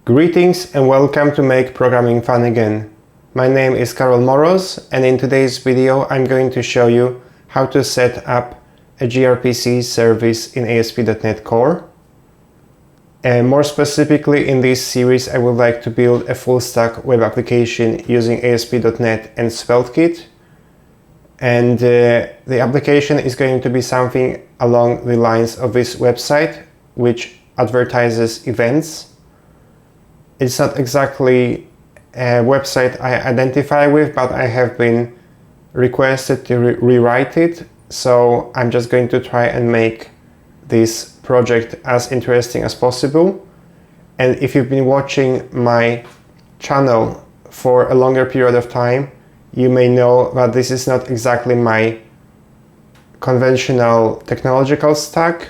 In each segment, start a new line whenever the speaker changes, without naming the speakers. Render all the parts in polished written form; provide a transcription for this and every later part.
Greetings and welcome to Make Programming Fun Again. My name is Karol Moros, and in today's video I'm going to show you how to set up a gRPC service in ASP.NET Core. And more specifically, in this series I would like to build a full-stack web application using ASP.NET and SvelteKit. And the application is going to be something along the lines of this website, which advertises events. It's not exactly a website I identify with, but I have been requested to rewrite it. So I'm just going to try and make this project as interesting as possible. And if you've been watching my channel for a longer period of time, you may know that this is not exactly my conventional technological stack.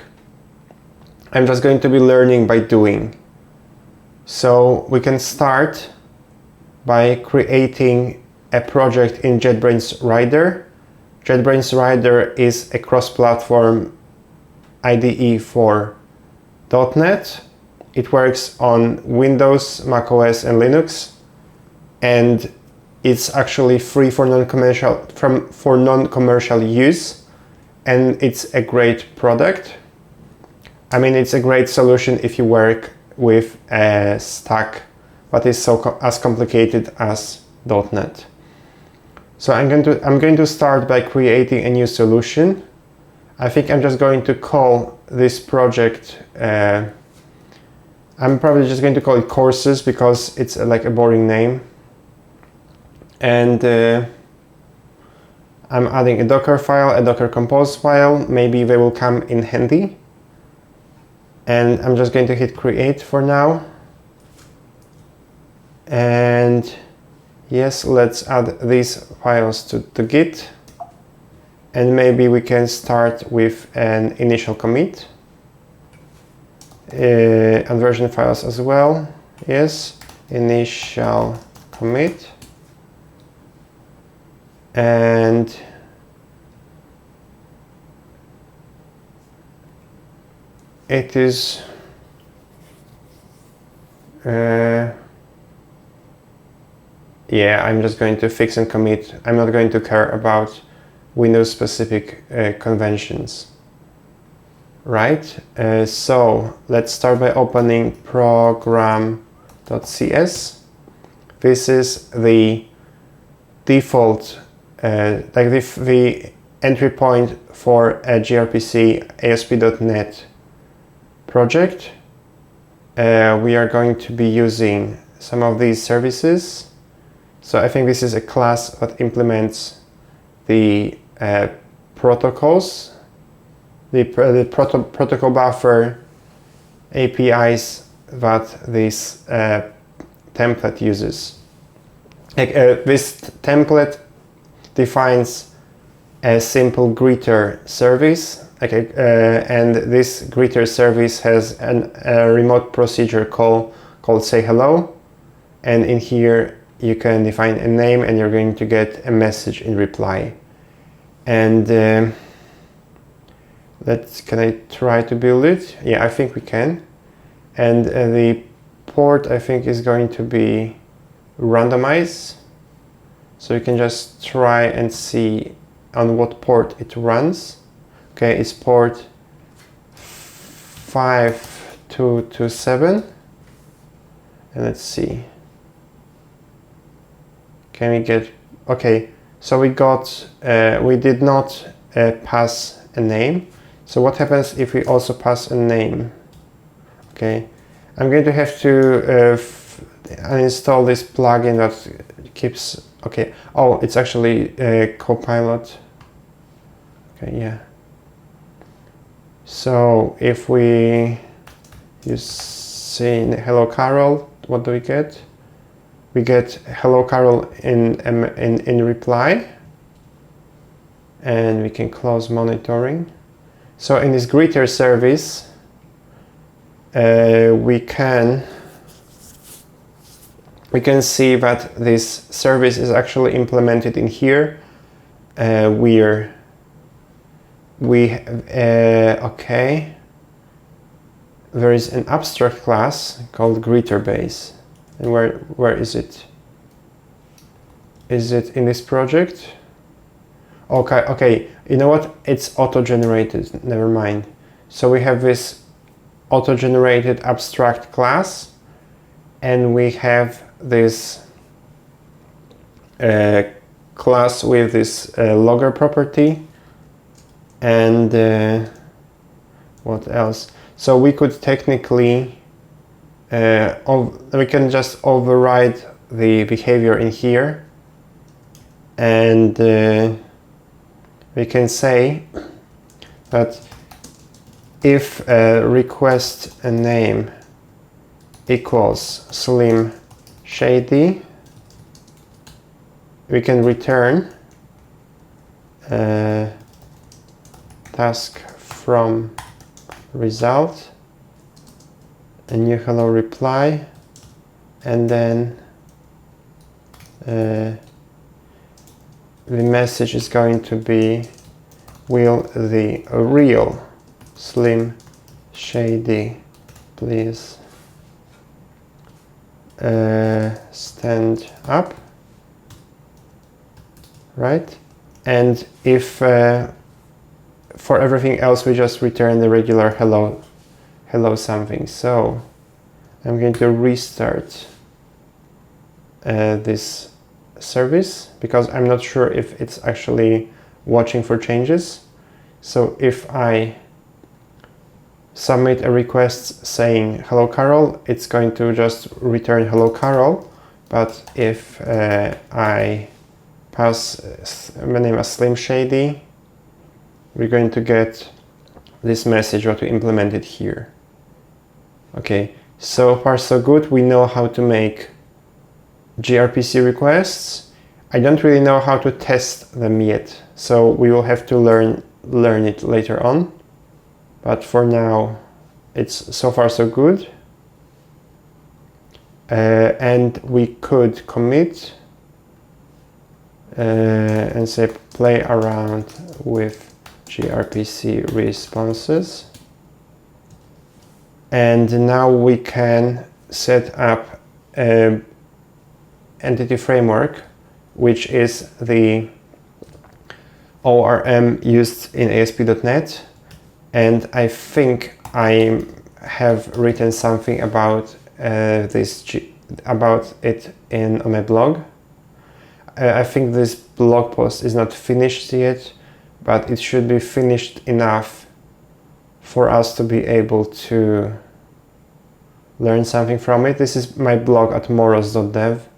I'm just going to be learning by doing. So we can start by creating a project in JetBrains Rider. JetBrains Rider is a cross-platform IDE for .NET. It works on Windows, macOS, and Linux, and it's actually free for non-commercial use, and it's a great product. I mean, it's a great solution if you work with a stack that is as complicated as .NET. So I'm going to start by creating a new solution. I think I'm just going to call this project, I'm probably just going to call it courses because it's like a boring name. And I'm adding a Docker file, a Docker Compose file. Maybe they will come in handy. And I'm just going to hit create for now. And yes, let's add these files to Git. And maybe we can start with an initial commit. And version files as well. Yes, initial commit. And it is yeah, I'm just going to fix and commit. I'm not going to care about Windows specific conventions. Right, so let's start by opening program.cs. This is the default like the entry point for a gRPC ASP.NET project. We are going to be using some of these services. So I think this is a class that implements the protocols, the protocol buffer APIs that this template uses. This template defines a simple greeter service, and this greeter service has a remote procedure called say hello, and in here you can define a name and you're going to get a message in reply. And can I try to build it? Yeah, I think we can. And the port I think is going to be randomized. So you can just try and see on what port it runs. Okay, it's port 5227. And let's see. Can we get, okay, so we did not pass a name. So what happens if we also pass a name? Okay, I'm going to have to uninstall this plugin that keeps, okay, oh, it's actually Copilot. Okay, yeah. So if we use say hello Carol, what do we get? We get hello Carol in reply, and we can close monitoring. So in this greeter service, we can see that this service is actually implemented in here. Okay, there is an abstract class called greeterBase. And where is it? Is it in this project? Okay, you know what? It's auto-generated, never mind. So we have this auto-generated abstract class, and we have this class with this logger property, and what else? So we could technically we can just override the behavior in here, and we can say that if request a name equals slim shady, we can return task from result, a new hello reply, and then the message is going to be, will the real slim shady please stand up, right? And if for everything else we just return the regular hello something. So I'm going to restart this service because I'm not sure if it's actually watching for changes. So if I submit a request saying hello Carol, it's going to just return hello Carol. But if I pass my name as Slim Shady, we're going to get this message what we implemented here. Okay, so far so good. We know how to make gRPC requests. I don't really know how to test them yet, so we will have to learn it later on. But for now, it's so far so good. And we could commit and say play around with gRPC responses. And now we can set up an entity framework, which is the ORM used in ASP.NET. And I think I have written something about about it on my blog. I think this blog post is not finished yet, but it should be finished enough for us to be able to learn something from it. This is my blog at moros.dev.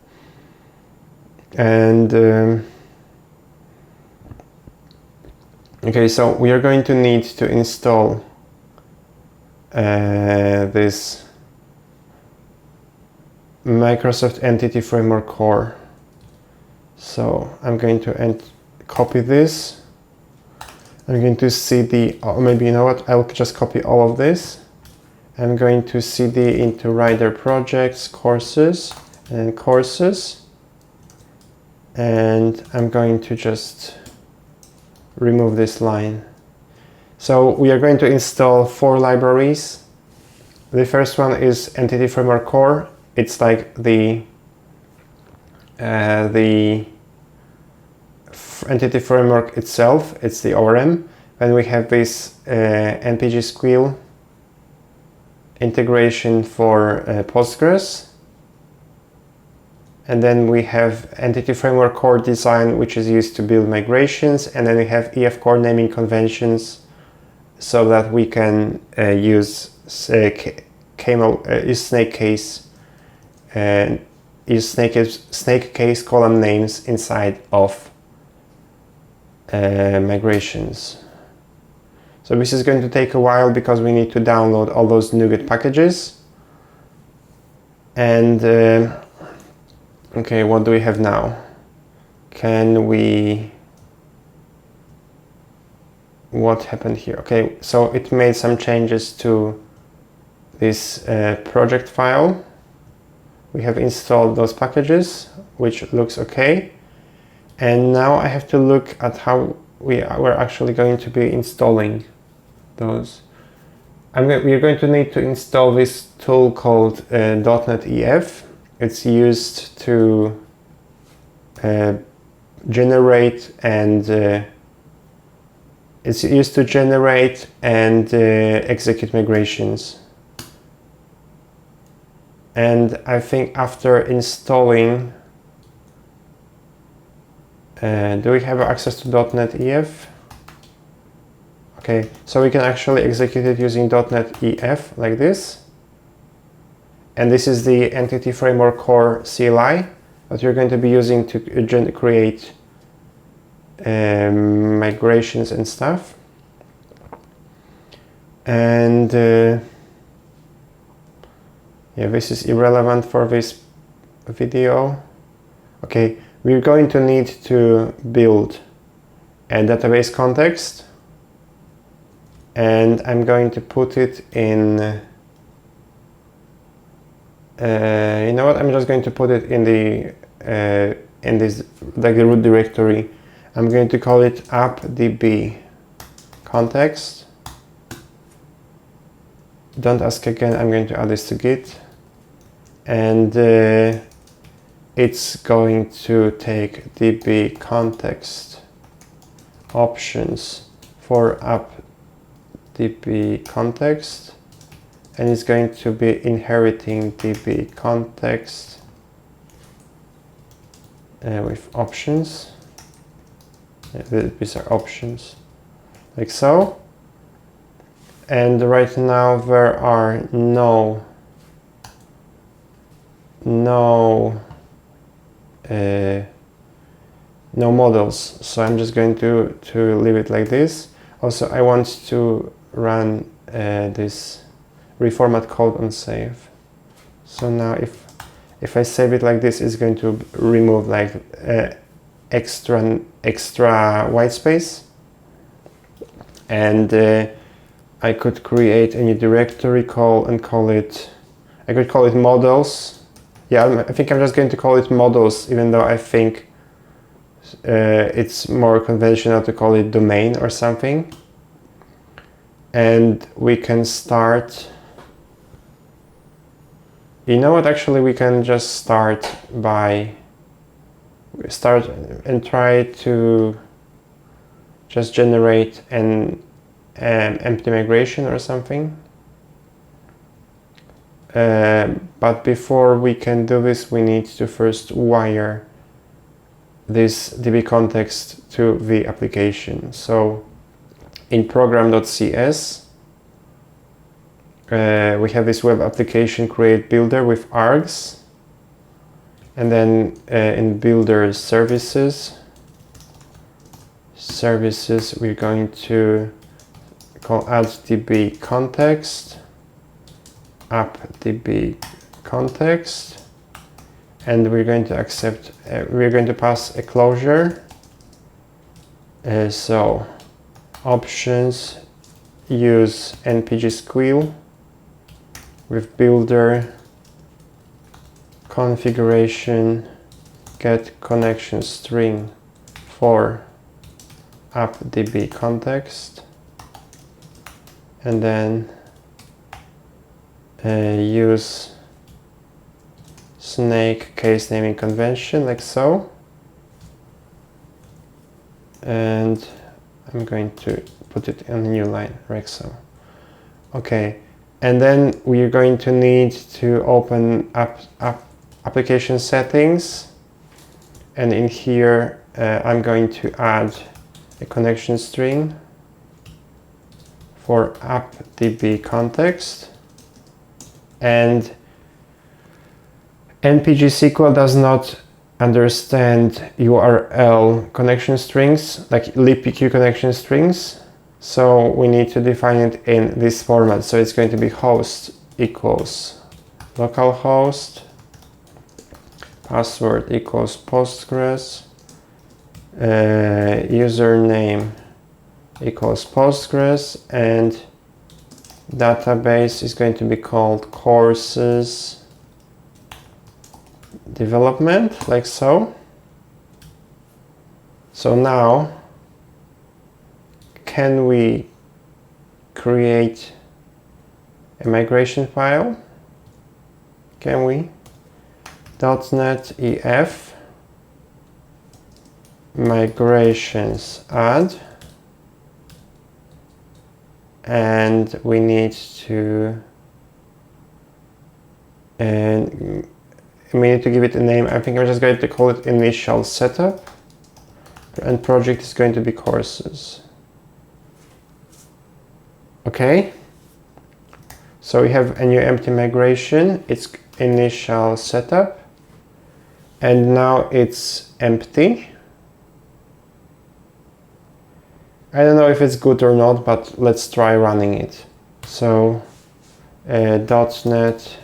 And okay, so we are going to need to install this Microsoft Entity Framework Core. So I'm going to copy this. I'm going to cd, or maybe you know what, I'll just copy all of this. I'm going to cd into Rider Projects, Courses, and Courses. And I'm going to just remove this line. So we are going to install 4 libraries. The first one is Entity Framework Core. It's like the entity framework itself. It's the ORM. Then we have this PGSQL integration for Postgres. And then we have Entity Framework Core design, which is used to build migrations. And then we have EF Core naming conventions so that we can use snake case and use snake case column names inside of migrations. So this is going to take a while because we need to download all those NuGet packages. And okay, what do we have now? What happened here? Okay, so it made some changes to this project file. We have installed those packages, which looks okay. And now I have to look at how we're actually going to be installing those. we're going to need to install this tool called .NET EF. It's used to generate and execute migrations. And I think after installing, do we have access to .NET EF? Okay, so we can actually execute it using .NET EF like this. And this is the Entity Framework Core CLI that you're going to be using to create migrations and stuff. And yeah, this is irrelevant for this video. Okay, we're going to need to build a database context, and I'm going to put it in you know what, I'm just going to put it in the in this, like the root directory. I'm going to call it appdb context. Don't ask again, I'm going to add this to Git. And it's going to take db context options for appdb context, and it's going to be inheriting db context with options. These are options, like so. And right now there are no models, so I'm just going to leave it like this. Also, I want to run this reformat code on save. So now if I save it like this, it's going to remove like extra white space, and I could create a new directory and call it, I could call it models. Yeah, I think I'm just going to call it models, even though I think it's more conventional to call it domain or something. And we can start, you know what, actually we can just start and try to just generate an empty migration or something. But before we can do this, we need to first wire this db context to the application. So in program.cs, we have this web application create builder with args, and then in builder services, we're going to call add-db context, appdb context, and we're going to accept, we're going to pass a closure. So options, use npgsqueal with builder configuration, get connection string for appdb context, and then use snake case naming convention, like so. And I'm going to put it on a new line, like so. Okay, and then we're going to need to open up application settings, and in here I'm going to add a connection string for appdb context. And npgsql does not understand URL connection strings, like libpq connection strings, so we need to define it in this format. So it's going to be host equals localhost, password equals Postgres, username equals Postgres, and database is going to be called courses development, like so. So now, can we create a migration file. Can we? .NET EF migrations add, and we need to give it a name. I think I'm just going to call it initial setup, and project is going to be courses. Okay, so we have a new empty migration. It's initial setup, and now it's empty. I don't know if it's good or not, but let's try running it. So .NET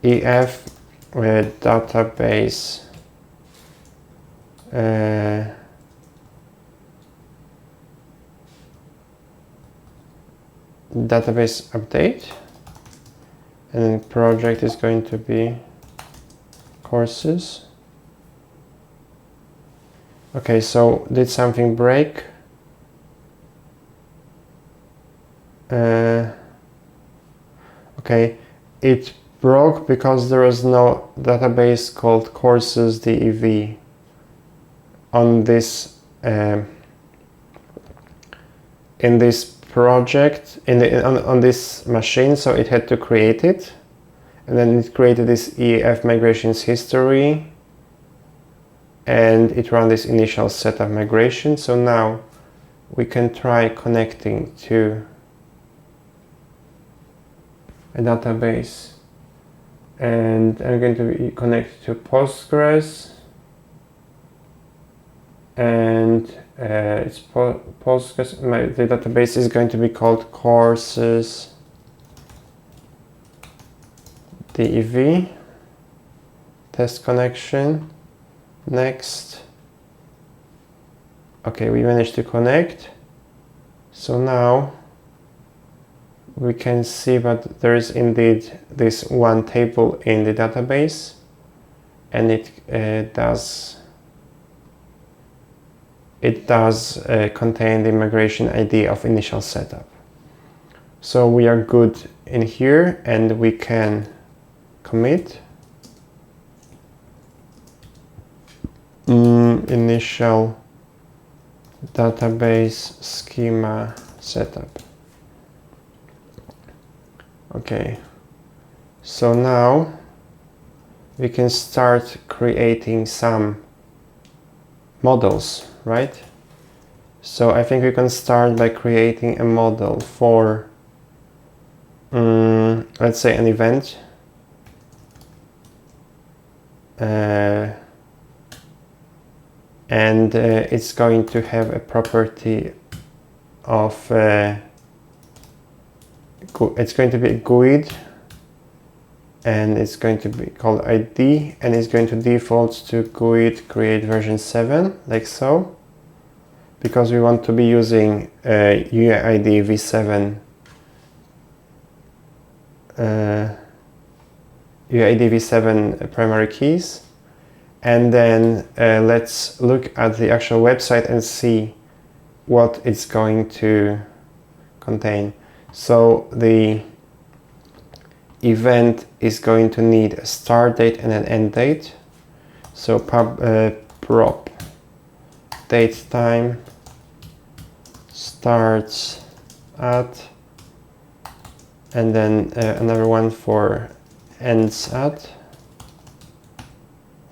EF database database update, and then project is going to be courses. Okay, so did something break? Okay, it broke because there was no database called courses dev on this in this project on this machine, so it had to create it, and then it created this EF migrations history, and it ran this initial setup migration. So now we can try connecting to a database, and I'm going to connect to Postgres, and it's Postgres. The database is going to be called courses dev. Test connection. Next. Okay, we managed to connect. So now we can see that there is indeed this one table in the database, and it does contain the migration ID of initial setup. So we are good in here, and we can commit initial database schema setup. Okay, so now we can start creating some models, right? So I think we can start by creating a model for let's say an event, and it's going to have a property of it's going to be a GUID, and it's going to be called ID, and it's going to default to GUID create version 7, like so, because we want to be using UID v7 UID v7 primary keys. And then let's look at the actual website and see what it's going to contain. So the event is going to need a start date and an end date. So prop date time starts at, and then another one for ends at,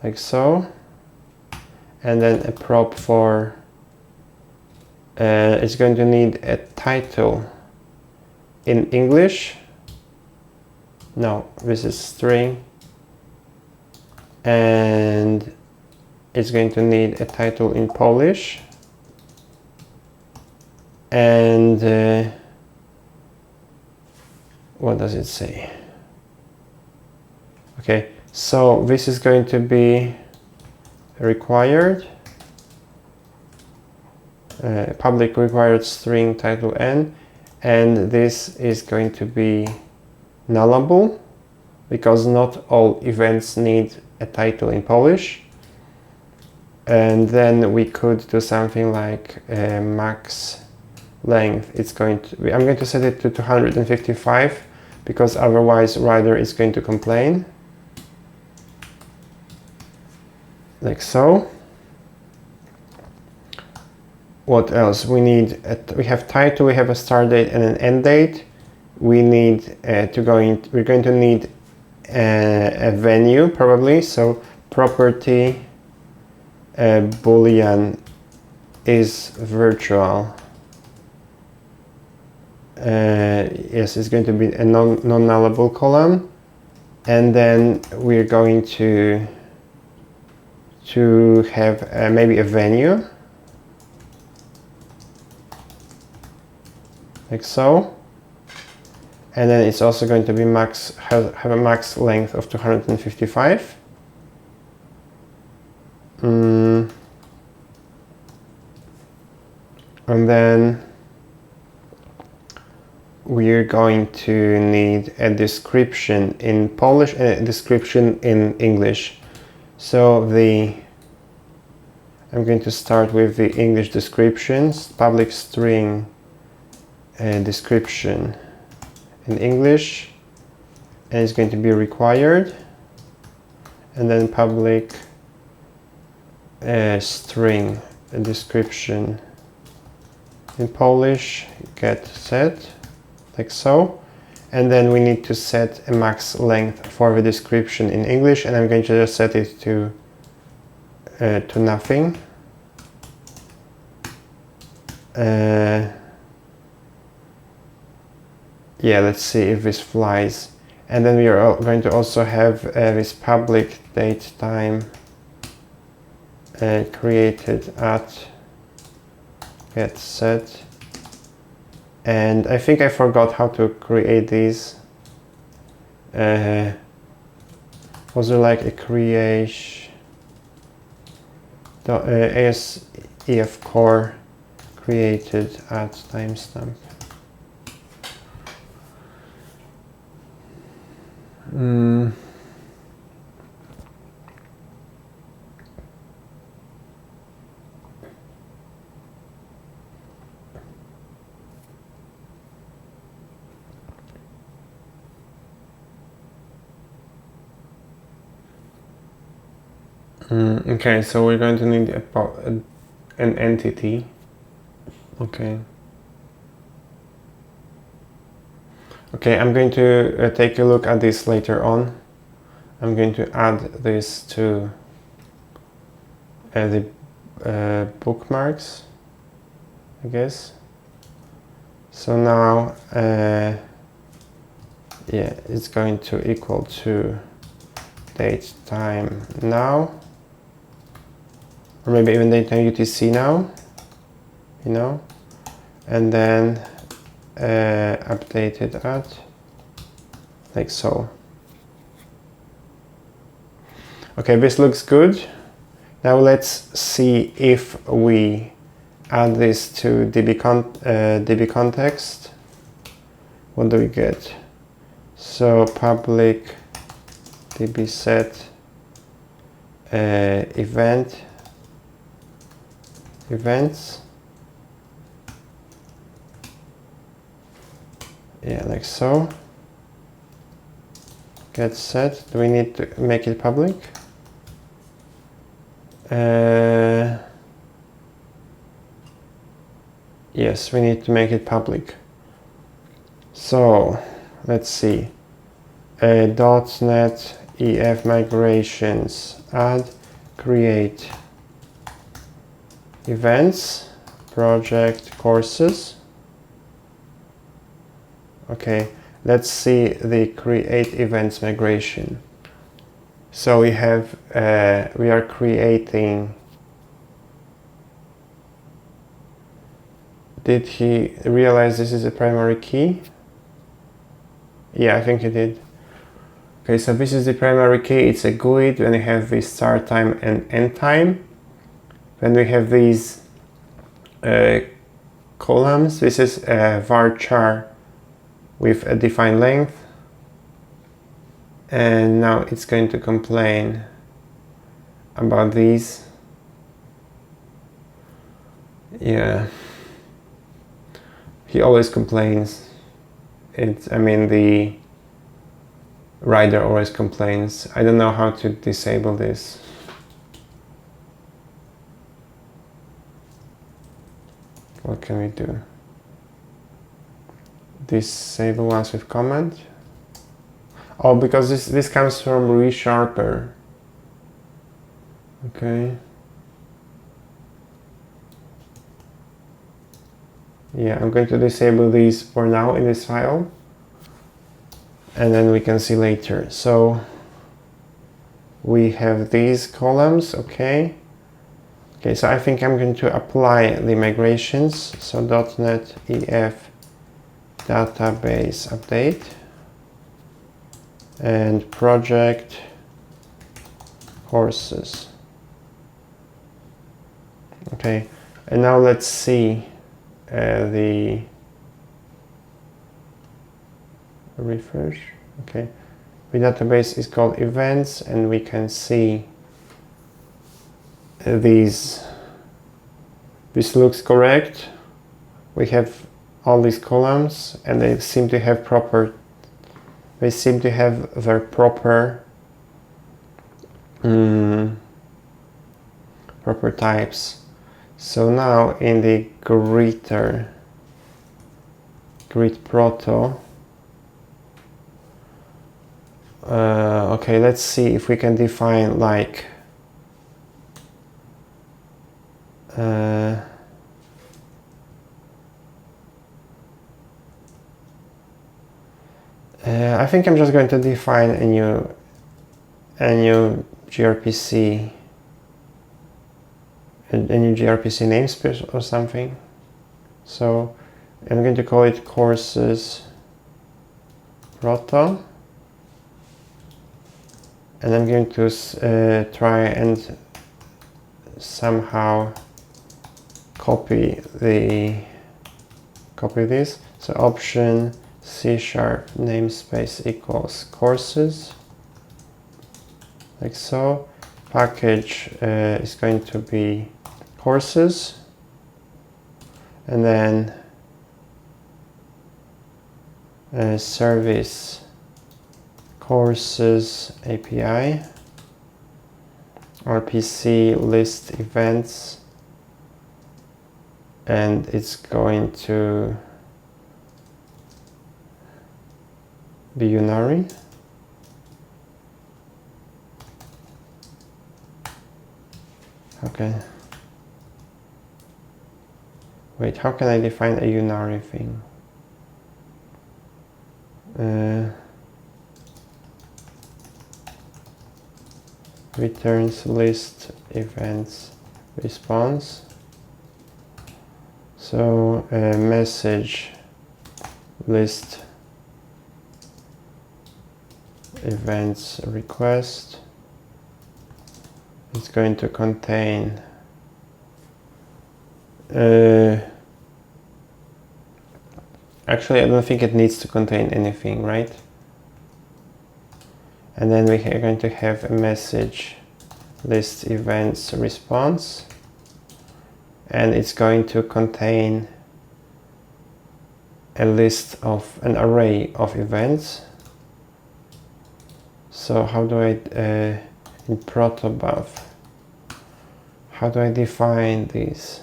like so, and then a prop for it's going to need a title in English. No, this is string, and it's going to need a title in Polish, and what does it say? Okay, so this is going to be required, public required string title n, and this is going to be nullable because not all events need a title in Polish. And then we could do something like max length, it's going to be, I'm going to set it to 255 because otherwise Rider is going to complain. Like so. What else? We need, we have title, we have a start date and an end date. We need we're going to need a venue probably. So property boolean is virtual. Yes, it's going to be a non-nullable column. And then we're going to have maybe a venue. Like so. And then it's also going to be have a max length of 255. And then we're going to need a description in Polish and a description in English. So I'm going to start with the English descriptions, public string description in English, and it's going to be required, and then public string description in Polish, get set, like so. And then we need to set a max length for the description in English, and I'm going to just set it to nothing. Yeah, let's see if this flies. And then we are going to also have this public date time created at get set. And I think I forgot how to create these. Was there like a creation ASEF core created at timestamp? Okay, so we're going to need an entity. Okay. Okay, I'm going to take a look at this later on. I'm going to add this to the bookmarks, I guess. So now, yeah, it's going to equal to date time now, or maybe even date time UTC now, you know, and then updated at like so. Okay, this looks good. Now let's see if we add this to DB context. What do we get? So public DB set events. Yeah, like so. Get set. Do we need to make it public? Yes, we need to make it public. So let's see. .NET EF migrations, add, create events, project courses. Okay, let's see the create events migration. So we have, we are creating. Did he realize this is a primary key? Yeah, I think he did. Okay, so this is the primary key. It's a GUID. When we have the start time and end time. Then we have these columns. This is a varchar with a defined length. And now it's going to complain about these. Yeah. he always complains. I mean, the writer always complains. I don't know how to disable this. What can we do? Disable once with comment. Oh, because this comes from ReSharper. Okay. Yeah, I'm going to disable these for now in this file, and then we can see later. So we have these columns. Okay. Okay, so I think I'm going to apply the migrations. So .NET EF database update and project courses. Okay, and now let's see the refresh. Okay, the database is called events, and we can see these. This looks correct. We have all these columns, and they seem to have their proper proper types. So now in the grid proto, okay, let's see if we can define like I think I'm just going to define a new gRPC, a new gRPC namespace or something. So I'm going to call it courses proto, and I'm going to try and somehow copy this. So option C# namespace equals courses, like so. Package is going to be courses, and then service courses API, RPC list events, and it's going to be unary. Okay. Wait, how can I define a unary thing? Returns list events response. So message list events request. It's going to contain actually I don't think it needs to contain anything, right? And then we are going to have a message list events response, and it's going to contain an array of events. So how do I in protobuf, how do I define these?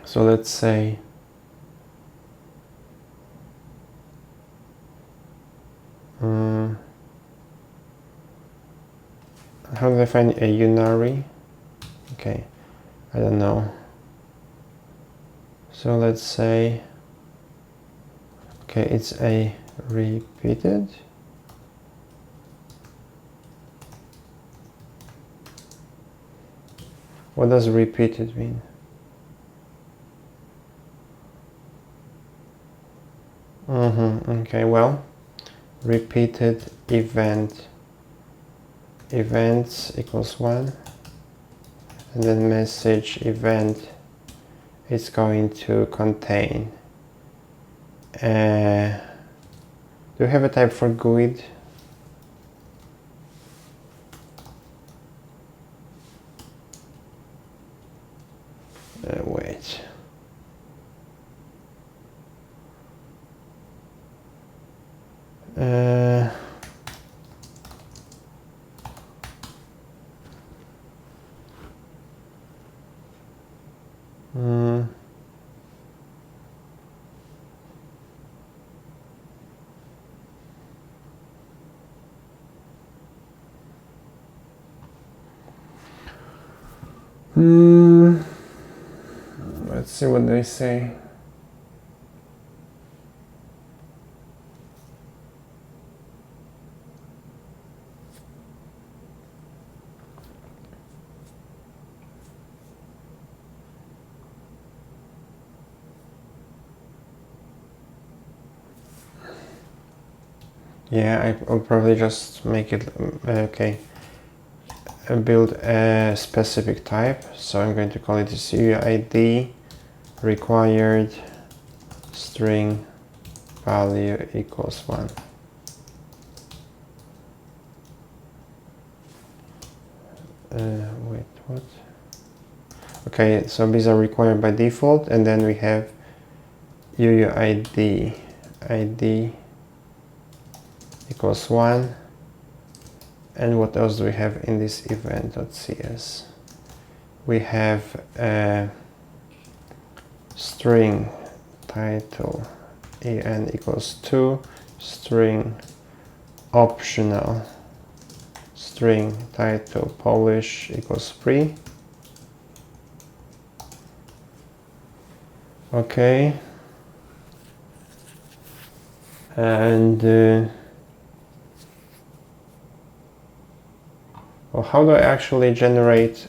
So let's say how do I find a unary? Okay, I don't know. So let's say, okay, it's a repeated. What does repeated mean? Okay, well, repeated events equals 1, and then message event is going to contain do you have a type for GUID? Mm. Let's see what they say. Yeah, I'll probably just make it, okay, build a specific type. So I'm going to call it this UID required string value equals 1. Wait, what? Okay, so these are required by default, and then we have UUID ID equals 1. And what else do we have in this event.cs? We have a string title en equals 2, string optional string title Polish equals 3. Okay. And well, how do I actually generate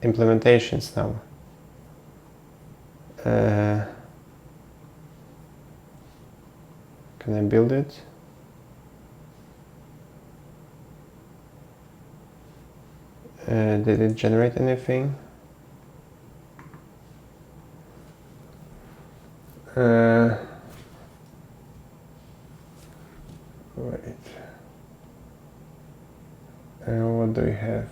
implementations now? Can I build it? Did it generate anything? Wait. What do we have?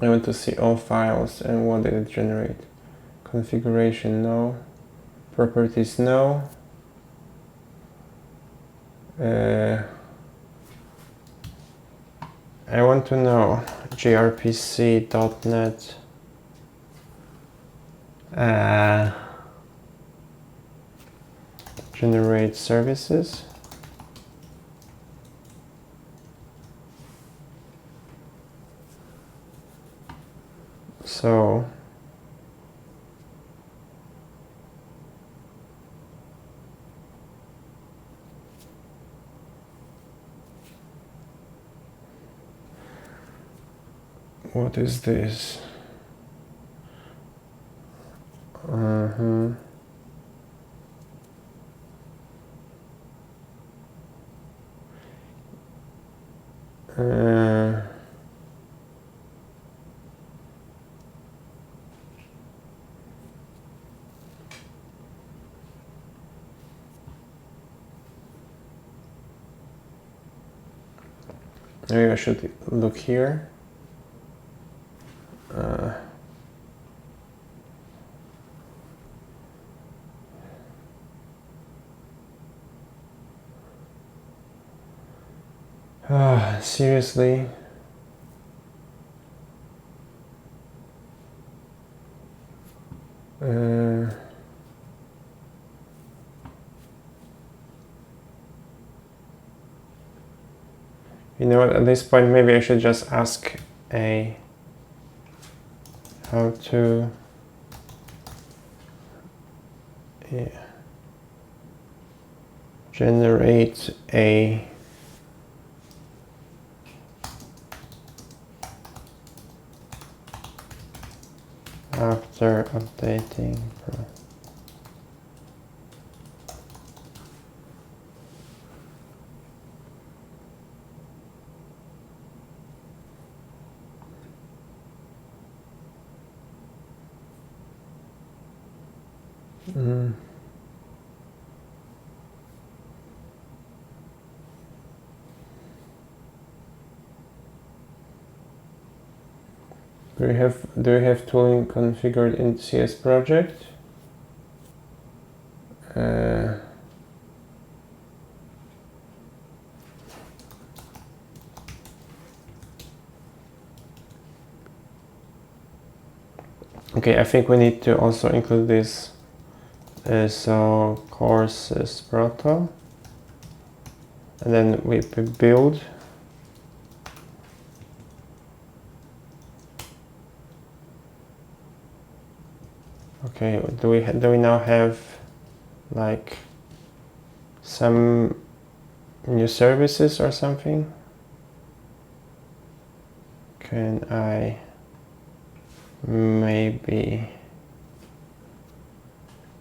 I want to see all files and what did it generate. Configuration, no. Properties, no. I want to know gRPC.net generate services. So what is this? Maybe I should look here. Seriously? You know what, at this point maybe I should just ask how to generate a after updating do we have tooling configured in CS project? Okay, I think we need to also include this. So courses proto, and then we build. Okay, do we now have like some new services or something? Can I maybe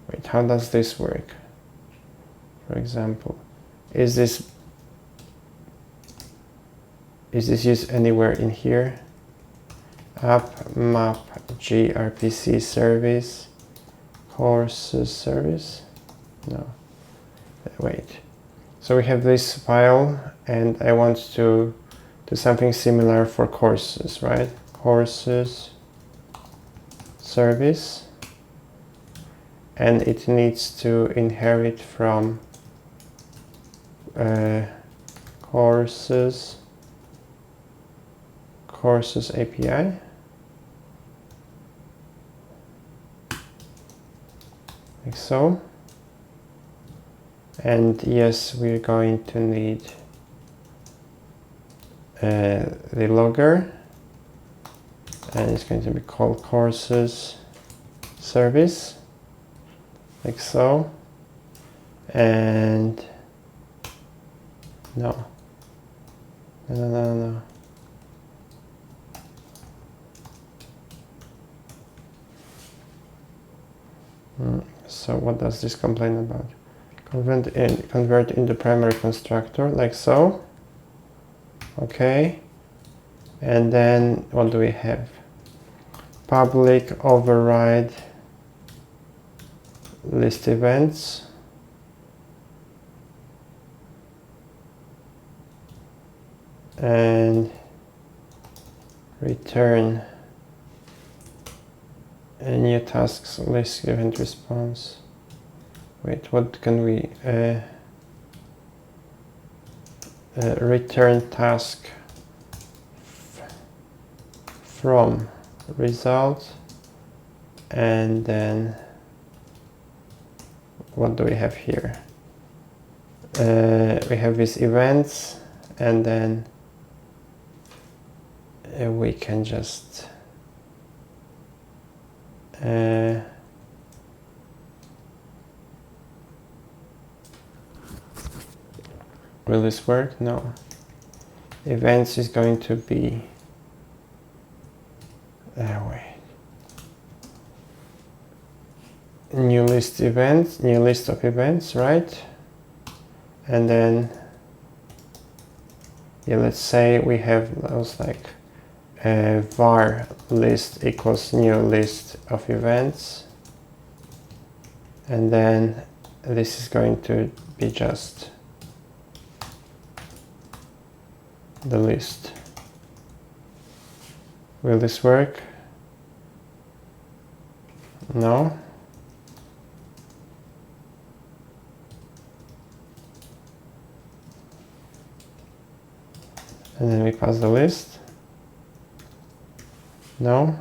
wait, how does this work? For example, is this used anywhere in here? App map gRPC service courses service? No. Wait. So we have this file, and I want to do something similar for courses, right? Courses service, and it needs to inherit from courses API. Like so. And yes, we're going to need the logger, and it's going to be called courses service, like so. And no. So what does this complain about? Convert into primary constructor, like so. Okay. And then what do we have? Public override list events. And return a new tasks list event response. Wait, what can we return task from result, and then what do we have here? We have these events, and then we can just will this work? No. Events is going to be wait. New list events, new list of events, right? And then yeah, let's say we have those like var list equals new list of events, and then this is going to be just the list. Will this work? No. And then we pass the list. No.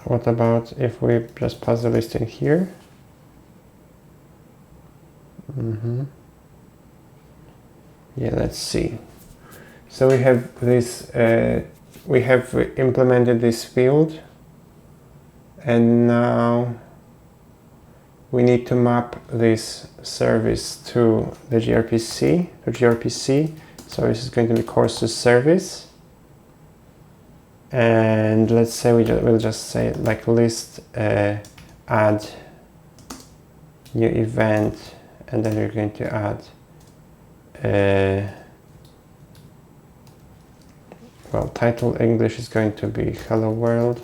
What about if we just pass the list in here? Yeah, let's see. So we have this, we have implemented this field, and now we need to map this service to the gRPC. So this is going to be courses service. And let's say we'll just say like list add new event, and then we're going to add well, title English is going to be hello world,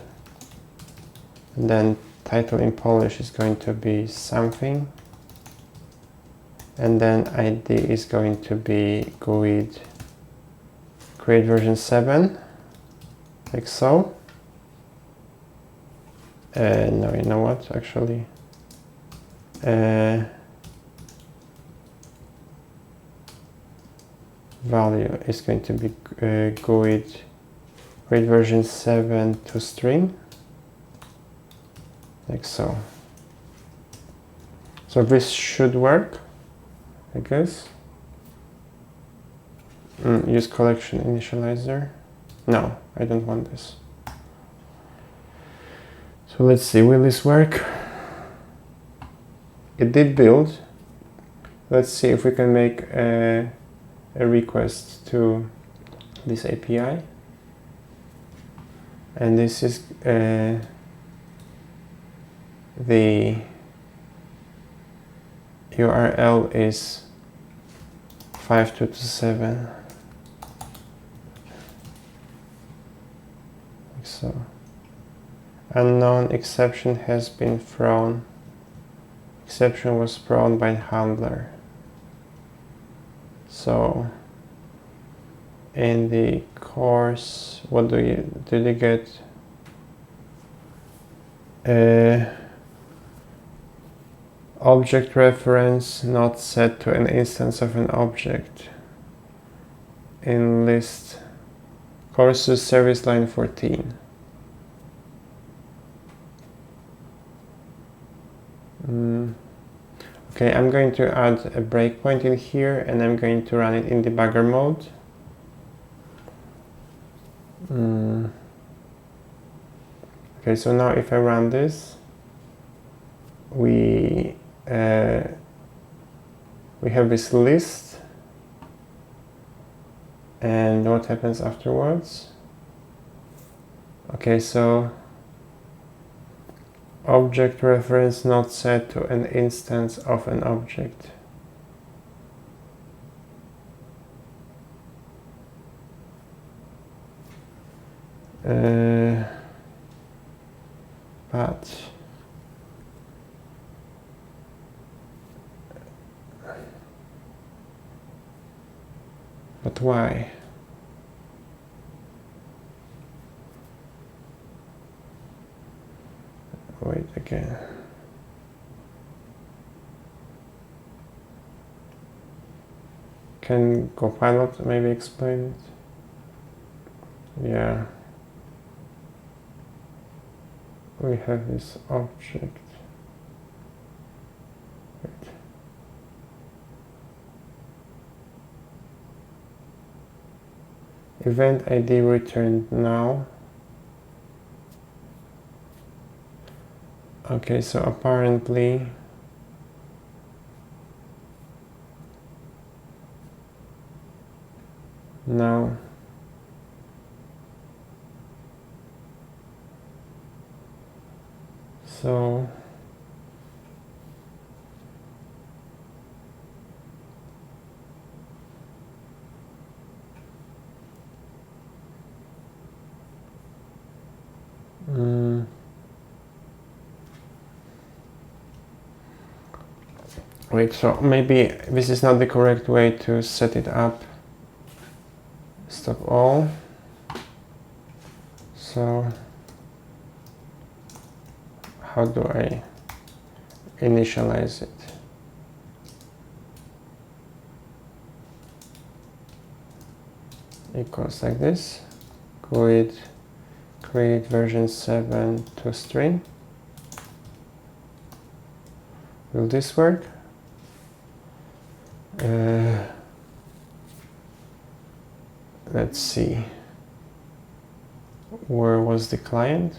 and then title in Polish is going to be something, and then ID is going to be GUID create version 7, like so. No, you know what, actually value is going to be GUID version 7 to string, like so. So this should work, I guess. Use collection initializer. No, I don't want this. So let's see, will this work? It did build. Let's see if we can make a request to this API. And this is the URL is 5227. Like so. Unknown exception has been thrown. Exception was thrown by handler. So in the course, what did you get? Object reference not set to an instance of an object. In list courses service line 14. Okay, I'm going to add a breakpoint in here and I'm going to run it in debugger mode. Okay, so now if I run this, we have this list, and what happens afterwards? Okay, so object reference not set to an instance of an object. But why? Wait again. Can Copilot maybe explain it? Yeah. We have this object. Wait. Event ID returned now. Okay, so apparently now so wait, so maybe this is not the correct way to set it up. Stop all. So how do I initialize it? Equals like this. GUID create version 7 to string. Will this work? Let's see. Where was the client?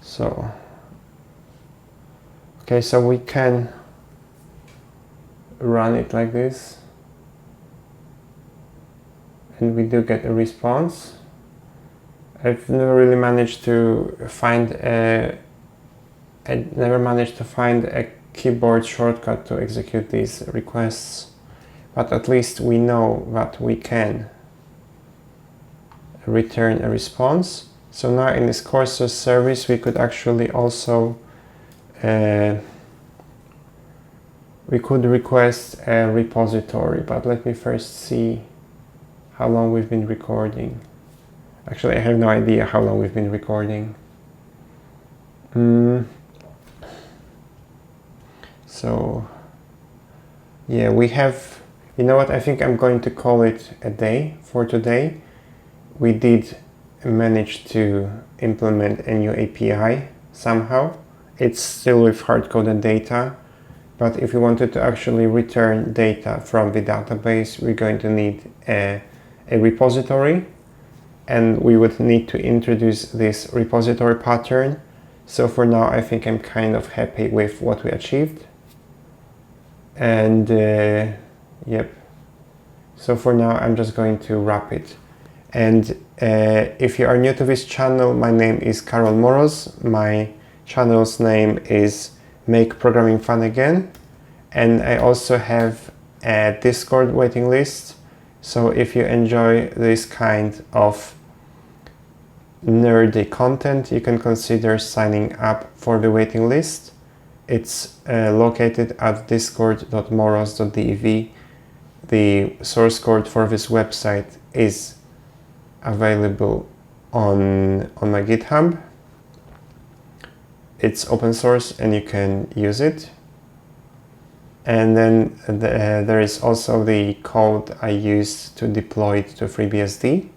So, okay, so we can run it like this, and we do get a response. I've never really managed to find a keyboard shortcut to execute these requests, but at least we know that we can return a response. So now in this courses service, we could actually also we could request a repository, but let me first see how long we've been recording. Actually, I have no idea how long we've been recording. So yeah, we have, you know what, I think I'm going to call it a day for today. We did manage to implement a new API somehow. It's still with hard-coded data, but if we wanted to actually return data from the database, we're going to need a repository, and we would need to introduce this repository pattern. So for now, I think I'm kind of happy with what we achieved. And yep, so for now I'm just going to wrap it. And if you are new to this channel, my name is Karol Moroz. My channel's name is Make Programming Fun Again, and I also have a Discord waiting list. So if you enjoy this kind of nerdy content, you can consider signing up for the waiting list. It's located at discord.moroz.dev. The source code for this website is available on my GitHub. It's open source and you can use it. And then there is also the code I used to deploy it to FreeBSD.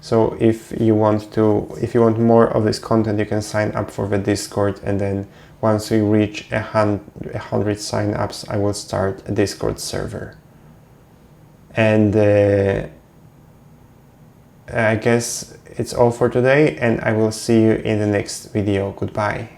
So if you want more of this content, you can sign up for the Discord, and then once we reach 100 sign-ups, I will start a Discord server. And I guess it's all for today, and I will see you in the next video. Goodbye.